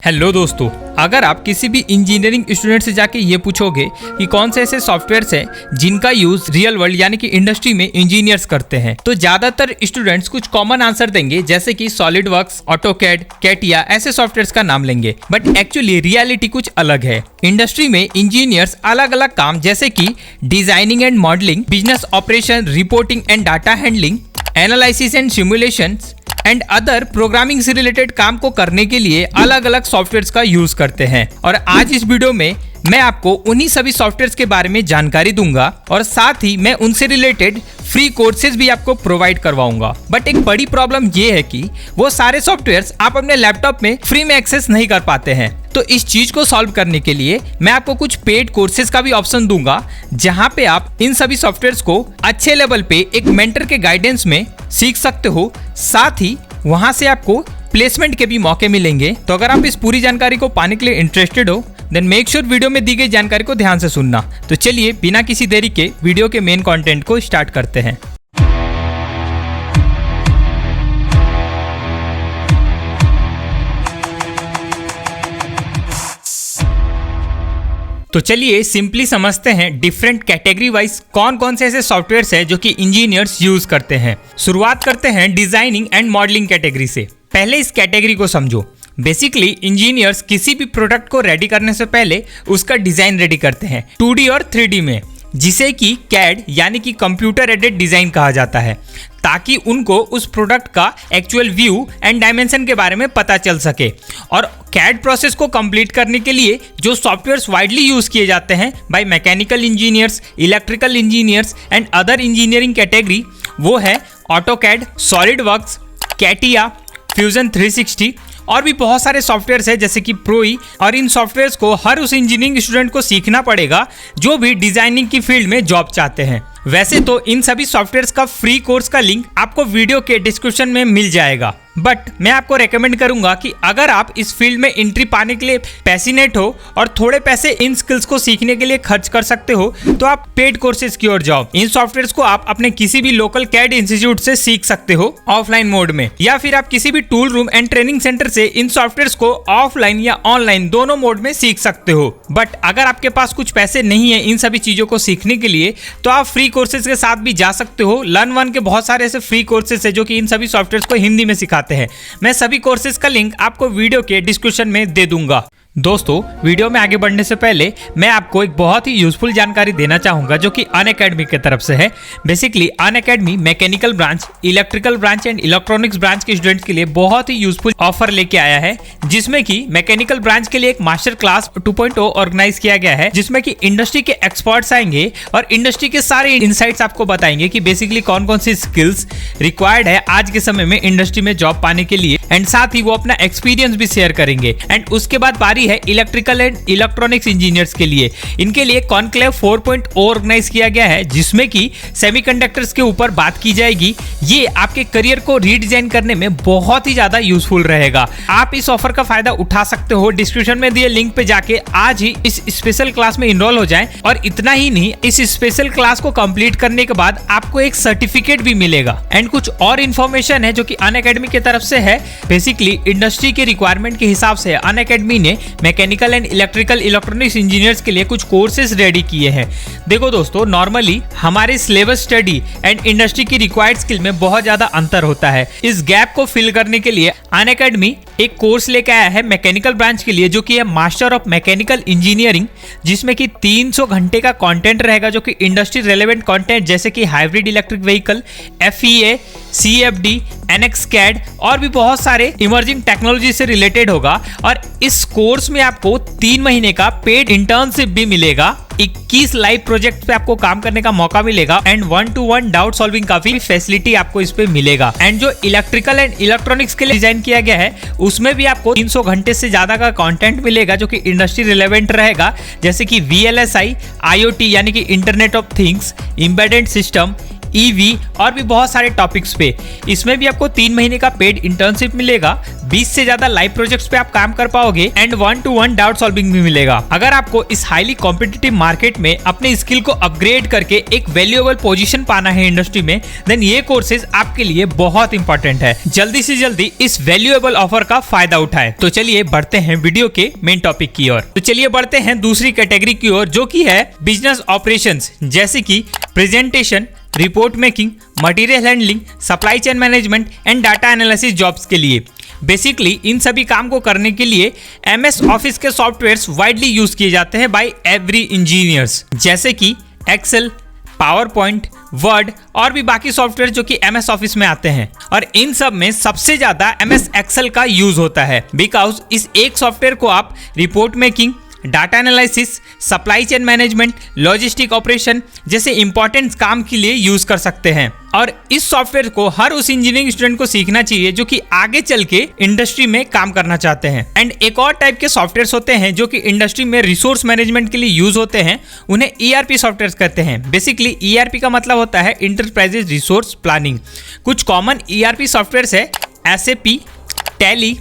Hello दोस्तों, अगर आप किसी भी इंजीनियरिंग स्टूडेंट से जाके ये पूछोगे कि कौन से ऐसे सॉफ्टवेयर्स हैं जिनका यूज रियल वर्ल्ड यानी कि इंडस्ट्री में इंजीनियर्स करते हैं, तो ज्यादातर स्टूडेंट्स कुछ कॉमन आंसर देंगे जैसे कि सॉलिडवर्क्स, ऑटोकैड, कैटिया ऐसे सॉफ्टवेयर्स का नाम लेंगे। बट एक्चुअली रियलिटी कुछ अलग है। इंडस्ट्री में इंजीनियर्स अलग अलग काम जैसे कि designing and modelling, business operation, reporting and data handling, analysis and simulations and other programming से रिलेटेड काम को करने के लिए अलग अलग सॉफ्टवेयर्स का यूज करते हैं। और आज इस वीडियो में मैं आपको उन्हीं सभी सॉफ्टवेयर्स के बारे में जानकारी दूंगा और साथ ही मैं उनसे रिलेटेड फ्री कोर्सेज भी आपको प्रोवाइड करवाऊंगा। बट एक बड़ी प्रॉब्लम ये है कि वो सारे सॉफ्टवेयर्स आप अपने लैपटॉप में फ्री में एक्सेस नहीं कर पाते हैं। तो इस चीज को सॉल्व करने के लिए मैं आपको कुछ पेड कोर्सेज का भी ऑप्शन दूंगा, जहां पे आप इन सभी सॉफ्टवेयर्स को अच्छे लेवल पे एक मेंटर के गाइडेंस में सीख सकते हो। साथ ही वहां से आपको प्लेसमेंट के भी मौके मिलेंगे। तो अगर आप इस पूरी जानकारी को पाने के लिए इंटरेस्टेड हो देन मेक श्योर वीडियो में दी गई जानकारी को ध्यान से सुनना। तो चलिए बिना किसी देरी के वीडियो के मेन कंटेंट को स्टार्ट करते हैं। तो चलिए सिंपली समझते हैं डिफरेंट कैटेगरी वाइज कौन कौन से ऐसे सॉफ्टवेयर्स हैं जो कि इंजीनियर्स यूज करते हैं। शुरुआत करते हैं डिजाइनिंग एंड मॉडलिंग कैटेगरी से। पहले इस कैटेगरी को समझो। बेसिकली इंजीनियर्स किसी भी प्रोडक्ट को रेडी करने से पहले उसका डिजाइन रेडी करते हैं 2D और 3D में, जिसे कि कैड यानी कि कंप्यूटर एडेड डिजाइन कहा जाता है, ताकि उनको उस प्रोडक्ट का एक्चुअल व्यू एंड डायमेंशन के बारे में पता चल सके। और कैड प्रोसेस को कंप्लीट करने के लिए जो सॉफ्टवेयर्स वाइडली यूज किए जाते हैं by mechanical engineers, electrical engineers and other engineering category, वो है ऑटोकैड, सॉलिडवर्क्स, कैटिया, फ्यूजन 360 और भी बहुत सारे सॉफ्टवेयर्स है जैसे कि प्रोई। और इन सॉफ्टवेयर्स को हर उस इंजीनियरिंग स्टूडेंट को सीखना पड़ेगा जो भी डिजाइनिंग की फील्ड में जॉब चाहते हैं। वैसे तो इन सभी सॉफ्टवेयर्स का फ्री कोर्स का लिंक आपको वीडियो के डिस्क्रिप्शन में मिल जाएगा। बट मैं आपको रेकमेंड करूंगा कि अगर आप इस फील्ड में एंट्री पाने के लिए पैशनेट हो और थोड़े पैसे इन स्किल्स को सीखने के लिए खर्च कर सकते हो, तो आप पेड कोर्सेज की ओर जाओ। इन सॉफ्टवेयर्स को आप अपने किसी भी लोकल कैड इंस्टीट्यूट से सीख सकते हो ऑफलाइन मोड में, या फिर आप किसी भी tool room and training centre से इन सॉफ्टवेयर्स को ऑफलाइन या ऑनलाइन दोनों मोड में सीख सकते हो। बट अगर आपके पास कुछ पैसे नहीं है इन सभी चीजों को सीखने के लिए, तो आप फ्री कोर्सेज के साथ भी जा सकते हो। लर्न वन के बहुत सारे ऐसे फ्री कोर्सेज है जो कि इन सभी सॉफ्टवेयर्स को हिंदी में सिखाते हैं। मैं सभी कोर्सेज का लिंक आपको वीडियो के डिस्क्रिप्शन में दे दूंगा। दोस्तों, वीडियो में आगे बढ़ने से पहले मैं आपको एक बहुत ही यूजफुल जानकारी देना चाहूंगा जो कि अनअकैडमी की तरफ से है। Basically Unacademy mechanical branch, electrical branch and electronics branch के स्टूडेंट्स के लिए बहुत ही यूजफुल ऑफर लेके आया है, जिसमें कि मैकेनिकल ब्रांच के लिए एक मास्टर क्लास 2.0 ऑर्गेनाइज किया गया है, जिसमें कि इंडस्ट्री के एक्सपर्ट्स आएंगे और इंडस्ट्री के सारे इनसाइट्स आपको बताएंगे कि बेसिकली कौन कौन सी स्किल्स रिक्वायर्ड है आज के समय में इंडस्ट्री में जॉब पाने के लिए, एंड साथ ही वो अपना एक्सपीरियंस भी शेयर करेंगे। एंड उसके बाद बारी है इलेक्ट्रिकल एंड इलेक्ट्रॉनिक्स इंजीनियर्स के लिए। इनके लिए कॉन्क्लेव 4.0 ऑर्गेनाइज किया गया है, जिसमें कि सेमीकंडक्टर्स के ऊपर बात की जाएगी। ये आपके करियर को रीडिजाइन करने में बहुत ही ज्यादा यूजफुल रहेगा। आप इस ऑफर का फायदा उठा सकते हो। डिस्क्रिप्शन में दिए लिंक पे जाके आज ही इस स्पेशल क्लास में इनरोल हो जाएं। और इतना ही नहीं, इस स्पेशल क्लास को कंप्लीट करने के बाद आपको एक सर्टिफिकेट भी मिलेगा। एंड कुछ और इन्फॉर्मेशन है जो कि अनअकैडमी की तरफ से है। बेसिकली इंडस्ट्री के रिक्वायरमेंट के हिसाब से अनअकैडमी ने mechanical and electrical electronics engineers के लिए कुछ कोर्सेज रेडी किए हैं। देखो दोस्तों, नॉर्मली हमारे सिलेबस स्टडी एंड इंडस्ट्री की रिक्वायर्ड स्किल में बहुत ज्यादा अंतर होता है। इस गैप को फिल करने के लिए अनअकैडमी एक कोर्स लेके आया है मैकेनिकल ब्रांच के लिए, जो कि है मास्टर ऑफ मैकेनिकल इंजीनियरिंग, जिसमें कि 300 घंटे का कंटेंट रहेगा जो कि इंडस्ट्री रेलेवेंट कंटेंट जैसे कि hybrid electric vehicle, FEA, CFD, NXCAD और भी बहुत सारे इमर्जिंग टेक्नोलॉजी से रिलेटेड होगा। और इस कोर्स में आपको 3 महीने का पेड इंटर्नशिप भी मिलेगा, 21 लाइव प्रोजेक्ट पे आपको काम करने का मौका मिलेगा एंड 1-to-1 डाउट सॉल्विंग का भी फैसिलिटी आपको इस पे मिलेगा। एंड जो इलेक्ट्रिकल एंड इलेक्ट्रॉनिक्स के लिए डिजाइन किया गया है, उसमें भी आपको 300 घंटे से ज्यादा का कंटेंट मिलेगा जो कि इंडस्ट्री रिलेवेंट रहेगा, जैसे कि VLSI, IoT यानी कि internet of things, embedded system, EV और भी बहुत सारे टॉपिक्स पे। इसमें भी आपको 3 महीने का पेड इंटर्नशिप मिलेगा, 20 से ज्यादा लाइव प्रोजेक्ट्स पे आप काम कर पाओगे एंड 1-to-1 डाउट सॉल्विंग भी मिलेगा। अगर आपको इस हाईली कॉम्पिटिटिव मार्केट में अपने स्किल को अपग्रेड करके एक वैल्यूएबल पोजीशन पाना है इंडस्ट्री में, देन ये कोर्सेज आपके लिए बहुत इंपॉर्टेंट है। जल्दी से जल्दी इस वैल्यूएबल ऑफर का फायदा उठाएं। तो चलिए बढ़ते हैं वीडियो के मेन टॉपिक की ओर। तो चलिए बढ़ते हैं दूसरी कैटेगरी की ओर, जो कि है बिजनेस ऑपरेशंस, जैसे कि presentation, report making, material handling, supply chain management and data analysis jobs के लिए। बेसिकली इन सभी काम को करने के लिए MS ऑफिस के सॉफ्टवेयर्स वाइडली यूज किए जाते हैं बाय एवरी इंजीनियर्स, जैसे कि एक्सेल, पावर पॉइंट, वर्ड और भी बाकी सॉफ्टवेयर जो कि MS ऑफिस में आते हैं। और इन सब में सबसे ज्यादा MS एक्सेल का यूज होता है, बिकॉज इस एक सॉफ्टवेयर को आप report making, data analysis, supply chain management, logistic operation जैसे इंपॉर्टेंट काम के लिए यूज कर सकते हैं। और इस सॉफ्टवेयर को हर उस इंजीनियरिंग स्टूडेंट को सीखना चाहिए जो कि आगे चल के इंडस्ट्री में काम करना चाहते हैं। एंड एक और टाइप के सॉफ्टवेयर होते हैं जो कि इंडस्ट्री में रिसोर्स मैनेजमेंट के लिए यूज होते हैं, उन्हें ERP सॉफ्टवेयर कहते हैं। बेसिकली ERP का मतलब होता है इंटरप्राइजेज रिसोर्स प्लानिंग। कुछ कॉमन ERP सॉफ्टवेयर है SAP, टैली,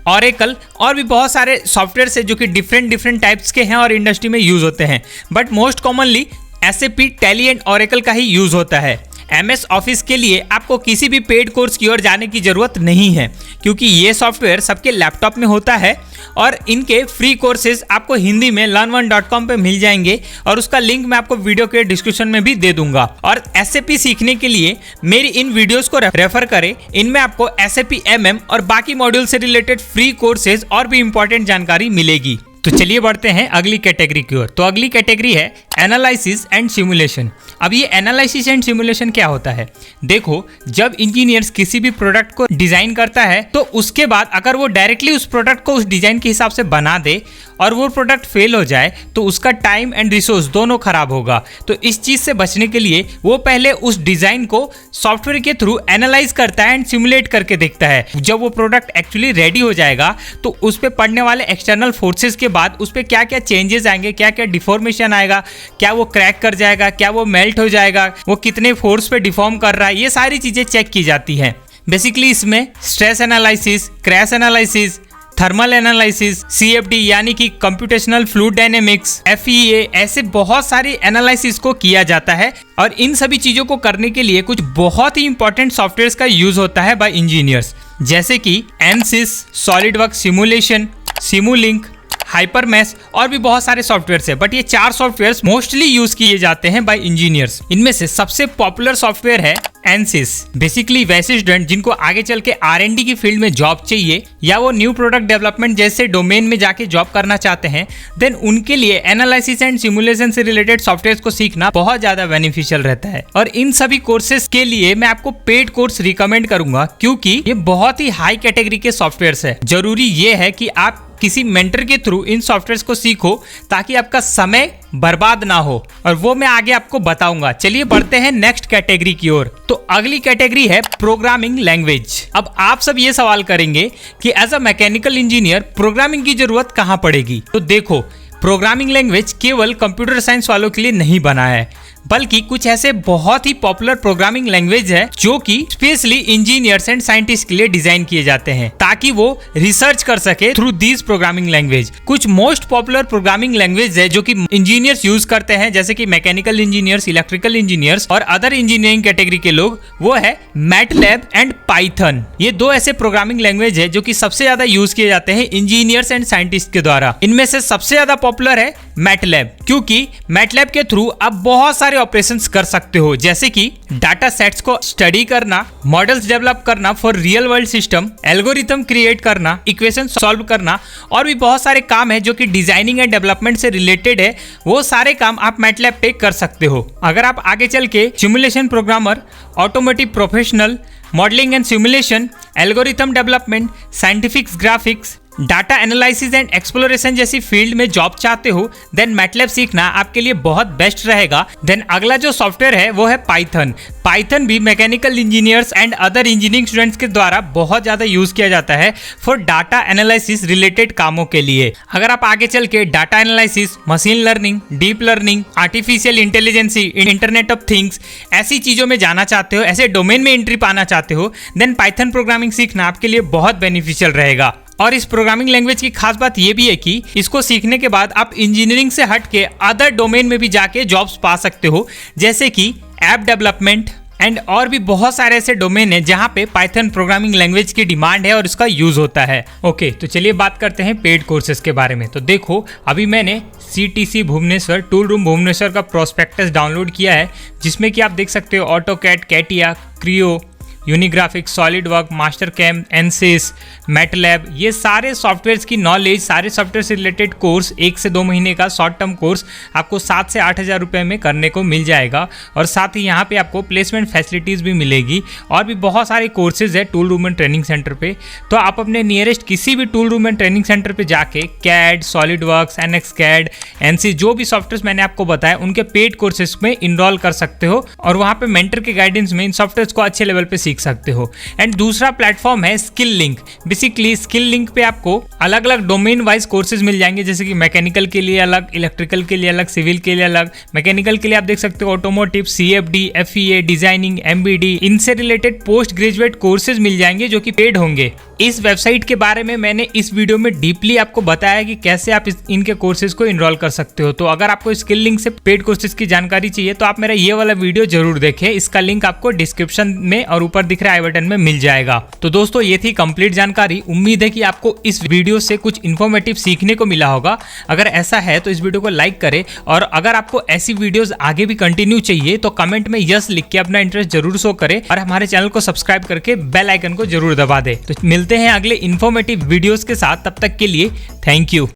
ऑरेकल और भी बहुत सारे सॉफ्टवेयर है जो कि डिफरेंट टाइप्स के हैं और इंडस्ट्री में यूज होते हैं, but most commonly SAP, tally and oracle का ही यूज होता है। MS ऑफिस के लिए आपको किसी भी पेड कोर्स की ओर जाने की जरूरत नहीं है, क्योंकि ये सॉफ्टवेयर सबके लैपटॉप में होता है और इनके फ्री कोर्सेज आपको हिंदी में learn1.com पे मिल जाएंगे और उसका लिंक मैं आपको वीडियो के डिस्क्रिप्शन में भी दे दूंगा। और SAP सीखने के लिए मेरी इन वीडियोस को रेफर करें, इनमें आपको SAP MM और बाकी मॉड्यूल से रिलेटेड फ्री कोर्सेज और भी इंपॉर्टेंट जानकारी मिलेगी। तो चलिए बढ़ते हैं अगली कैटेगरी की ओर। तो अगली कैटेगरी है एनालिसिस एंड सिमुलेशन। अब ये एनालिसिस एंड सिमुलेशन क्या होता है? देखो, जब इंजीनियर्स किसी भी प्रोडक्ट को डिजाइन करता है तो उसके बाद अगर वो डायरेक्टली उस प्रोडक्ट को उस डिजाइन के हिसाब से बना दे और वो प्रोडक्ट फेल हो जाए तो उसका टाइम एंड रिसोर्स दोनों खराब होगा। तो इस चीज से बचने के लिए वो पहले उस डिजाइन को सॉफ्टवेयर के थ्रू एनालाइज करता है एंड सिमुलेट करके देखता है। जब वो प्रोडक्ट एक्चुअली रेडी हो जाएगा तो उस पर पड़ने वाले एक्सटर्नल फोर्सेस के बाद उस पर क्या क्या चेंजेस आएंगे, क्या क्या डिफॉर्मेशन आएगा, क्या वो क्रैक कर जाएगा, क्या वो मेल्ट हो जाएगा, वो कितने फोर्स पे डिफॉर्म कर रहा है, ये सारी चीजें चेक की जाती हैं। बेसिकली इसमें stress analysis, crash analysis, thermal analysis, CFD यानी कि कंप्यूटेशनल फ्लूइड डायनेमिक्स, FEA, ऐसे बहुत सारी एनालिसिस को किया जाता है। और इन सभी चीजों को करने के लिए कुछ बहुत ही इंपॉर्टेंट सॉफ्टवेयर्स का यूज होता है बाय इंजीनियर्स, जैसे कि ANSYS, सॉलिडवर्क्स सिमुलेशन, सिमुलिंक, हाइपरमैश और भी बहुत सारे सॉफ्टवेयर्स है। बट ये 4 सॉफ्टवेयर्स मोस्टली यूज किए जाते हैं बाय इंजीनियर्स। इनमें से सबसे पॉपुलर सॉफ्टवेयर है ANSYS। बेसिकली वैसे स्टूडेंट जिनको आगे चल के R&D की फील्ड में जॉब चाहिए या वो न्यू प्रोडक्ट डेवलपमेंट जैसे डोमेन में जाके जॉब करना चाहते हैं, देन उनके लिए एनालिसिस एंड सिमुलेशन से रिलेटेड सॉफ्टवेयर को सीखना बहुत ज्यादा बेनिफिशियल रहता है। और इन सभी कोर्सेज के लिए मैं आपको पेड कोर्स रिकमेंड करूंगा, क्योंकि ये बहुत ही हाई कैटेगरी के सॉफ्टवेयर है। जरूरी ये है कि आप किसी मेंटर के थ्रू इन सॉफ्टवेयर्स को सीखो ताकि आपका समय बर्बाद ना हो, और वो मैं आगे आपको बताऊंगा। चलिए बढ़ते हैं नेक्स्ट कैटेगरी की ओर। तो अगली कैटेगरी है प्रोग्रामिंग लैंग्वेज। अब आप सब ये सवाल करेंगे कि as a mechanical engineer programming की जरूरत कहां पड़ेगी? तो देखो, प्रोग्रामिंग लैंग्वेज केवल कंप्यूटर साइंस वालों के लिए नहीं बना है, बल्कि कुछ ऐसे बहुत ही पॉपुलर प्रोग्रामिंग लैंग्वेज है जो कि स्पेशली इंजीनियर्स एंड साइंटिस्ट के लिए डिजाइन किए जाते हैं ताकि वो रिसर्च कर सके थ्रू दीज प्रोग्रामिंग लैंग्वेज। कुछ मोस्ट पॉपुलर प्रोग्रामिंग लैंग्वेज है जो कि इंजीनियर्स यूज करते हैं, जैसे कि मैकेनिकल इंजीनियर्स, इलेक्ट्रिकल इंजीनियर्स और अदर इंजीनियरिंग कैटेगरी के लोग, वो है मैटलैब एंड पाइथन। ये 2 ऐसे प्रोग्रामिंग लैंग्वेज है जो कि सबसे ज्यादा यूज किए जाते हैं इंजीनियर्स एंड साइंटिस्ट के द्वारा। इनमें से सबसे ज्यादा पॉपुलर है मैटलैब, क्योंकि मैटलैब के थ्रू आप बहुत सारे ऑपरेशंस कर सकते हो, जैसे कि डाटा सेट्स को स्टडी करना, मॉडल्स डेवलप करना for real world system, algorithm create करना, इक्वेशन सॉल्व करना और भी बहुत सारे काम है जो कि डिजाइनिंग एंड डेवलपमेंट से रिलेटेड है। वो सारे काम आप मैटलैब पे कर सकते हो। अगर आप आगे चल के simulation programmer, automotive professional, modelling and simulation, algorithm development, scientific graphics, data analysis and exploration जैसी फील्ड में जॉब चाहते हो, देन मैटलैब सीखना आपके लिए बहुत बेस्ट रहेगा। देन अगला जो सॉफ्टवेयर है वो है पाइथन। पाइथन भी mechanical engineers and other engineering students के द्वारा बहुत ज़्यादा यूज़ किया जाता है फॉर डाटा एनालिसिस रिलेटेड कामों के लिए। अगर आप आगे चल के data analysis, machine learning, deep learning, artificial intelligence, internet of things ऐसी चीज़ों में जाना चाहते हो, ऐसे डोमेन में एंट्री पाना चाहते हो, देन पाइथन प्रोग्रामिंग सीखना आपके लिए बहुत बेनिफिशियल रहेगा। और इस प्रोग्रामिंग लैंग्वेज की खास बात यह भी है कि इसको सीखने के बाद आप इंजीनियरिंग से हट के अदर डोमेन में भी जाके जॉब्स पा सकते हो, जैसे कि ऐप डेवलपमेंट एंड और भी बहुत सारे ऐसे डोमेन हैं जहां पे पाइथन प्रोग्रामिंग लैंग्वेज की डिमांड है और इसका यूज होता है। ओके, तो चलिए बात करते हैं पेड कोर्सेज के बारे में। तो देखो, अभी मैंने CTC Bhubaneswar, tool room Bhubaneswar का प्रोस्पेक्टस डाउनलोड किया है, जिसमें कि आप देख सकते हो AutoCAD, CATIA, Creo, Unigraphics, SolidWork, Mastercam, ANSYS, MATLAB, ये सारे सॉफ्टवेयर्स की नॉलेज, सारे सॉफ्टवेयर से रिलेटेड कोर्स 1 से 2 महीने का शॉर्ट टर्म कोर्स आपको 7 से 8 हज़ार रुपये में करने को मिल जाएगा। और साथ ही यहाँ पे आपको प्लेसमेंट फैसिलिटीज़ भी मिलेगी और भी बहुत सारे कोर्सेज है tool room and training centre पे। तो आप अपने नियरेस्ट किसी भी tool room and training centre पे जाके कैड, सॉलिडवर्क्स, NX CAD, एनसिस, जो भी सॉफ्टवेयर मैंने आपको बताया उनके पेड कोर्सेज में इनरोल कर सकते हो और वहाँ पे मेंटर के गाइडेंस में इन सॉफ्टवेयर को अच्छे लेवल पे सीख सकते हो। एंड दूसरा प्लेटफॉर्म है skill link. Basically skill link पे आपको अलग अलग डोमेन वाइज कोर्सेज मिल जाएंगे, जैसे कि मैकेनिकल के लिए अलग, इलेक्ट्रिकल के लिए अलग, सिविल के लिए अलग। मैकेनिकल के लिए आप देख सकते हो automotive, CFD, FEA, designing, MBD, इनसे रिलेटेड पोस्ट ग्रेजुएट कोर्सेज मिल जाएंगे जो कि पेड होंगे। इस वेबसाइट के बारे में मैंने इस वीडियो में डीपली आपको बताया कि कैसे आप इनके कोर्सेज को इनरोल कर सकते हो। तो अगर आपको स्किल लिंक से पेड कोर्सेज की जानकारी चाहिए तो आप मेरा ये वाला वीडियो जरूर देखें। इसका लिंक आपको डिस्क्रिप्शन में और ऊपर दिख रहा है आई बटन में मिल जाएगा। तो दोस्तों, ये थी कंप्लीट जानकारी। उम्मीद है कि आपको इस वीडियो से कुछ इन्फॉर्मेटिव सीखने को मिला होगा। अगर ऐसा है तो इस वीडियो को लाइक करें और अगर आपको ऐसी वीडियोस आगे भी कंटिन्यू चाहिए तो कमेंट में यस लिख के अपना इंटरेस्ट जरूर शो करें और हमारे चैनल को सब्सक्राइब करके बेल आइकन को जरूर दबा दे। तो मिलते हैं अगले इन्फॉर्मेटिव वीडियोस के साथ, तब तक के लिए थैंक यू।